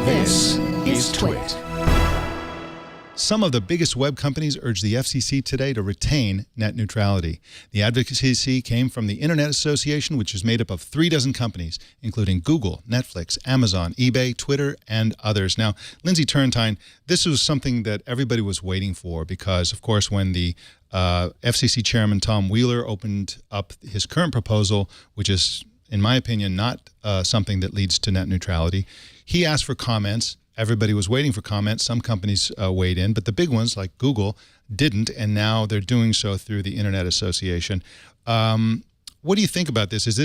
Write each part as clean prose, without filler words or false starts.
This is TWiT. Some of the biggest web companies urge the FCC today to retain net neutrality. The advocacy came from the Internet Association, which is made up of 36 companies, including Google, Netflix, Amazon, eBay, Twitter, and others. Now, Lindsay Turrentine, this was something that everybody was waiting for because, of course, when the FCC chairman Tom Wheeler opened up his current proposal, which is, in my opinion, not something that leads to net neutrality, he asked for comments. Everybody was waiting for comments. Some companies weighed in, but the big ones like Google didn't, and now they're doing so through the Internet Association. What do you think about this? Was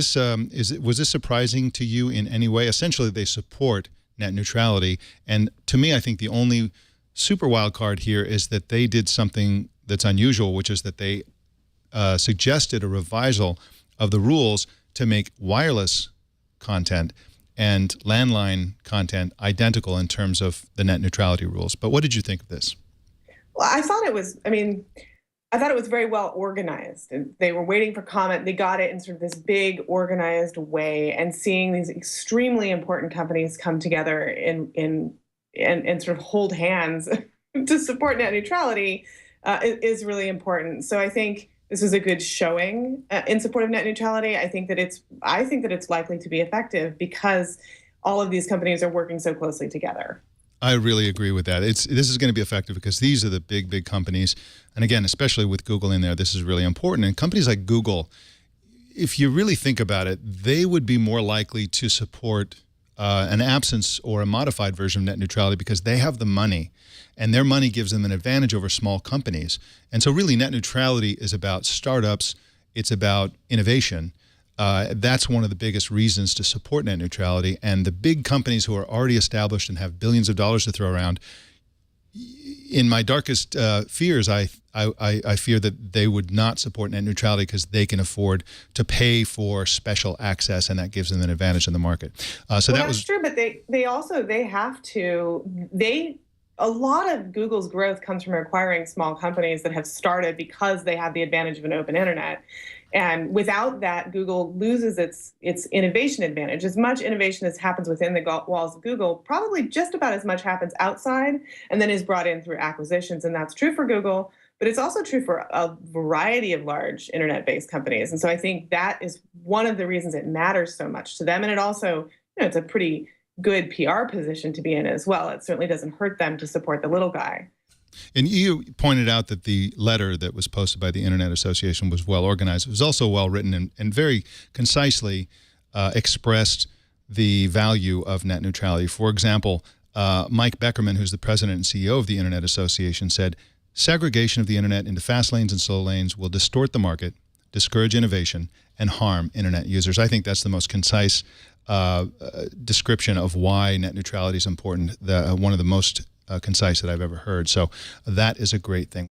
this surprising to you in any way? Essentially, they support net neutrality, and to me, I think the only super wild card here is that they did something that's unusual, which is that they suggested a revisal of the rules to make wireless content and landline content identical in terms of the net neutrality rules. But what did you think of this? Well, I thought it was very well organized. And they were waiting for comment. They got it in sort of this big organized way, and seeing these extremely important companies come together and sort of hold hands to support net neutrality is really important. So I think this was a good showing in support of net neutrality. I think that it's likely to be effective because all of these companies are working so closely together. I really agree with that. This is going to be effective because these are the big companies. And again, especially with Google in there, this is really important. And companies like Google, if you really think about it, they would be more likely to support an absence or a modified version of net neutrality because they have the money, and their money gives them an advantage over small companies. And so really net neutrality is about startups. It's about innovation. That's one of the biggest reasons to support net neutrality. And the big companies who are already established and have billions of dollars to throw around, in my darkest fears, I fear that they would not support net neutrality because they can afford to pay for special access, and that gives them an advantage in the market. That's true, but a lot of Google's growth comes from acquiring small companies that have started because they have the advantage of an open internet. And without that, Google loses its innovation advantage. As much innovation as happens within the walls of Google, probably just about as much happens outside and then is brought in through acquisitions. And that's true for Google, but it's also true for a variety of large internet-based companies. And so I think that is one of the reasons it matters so much to them. And it also, it's a pretty good PR position to be in as well. It certainly doesn't hurt them to support the little guy. And you pointed out that the letter that was posted by the Internet Association was well organized. It was also well written and very concisely expressed the value of net neutrality. For example, Mike Beckerman, who's the president and CEO of the Internet Association, said, "Segregation of the internet into fast lanes and slow lanes will distort the market, discourage innovation, and harm internet users." I think that's the most concise description of why net neutrality is important, one of the most concise that I've ever heard. So that is a great thing.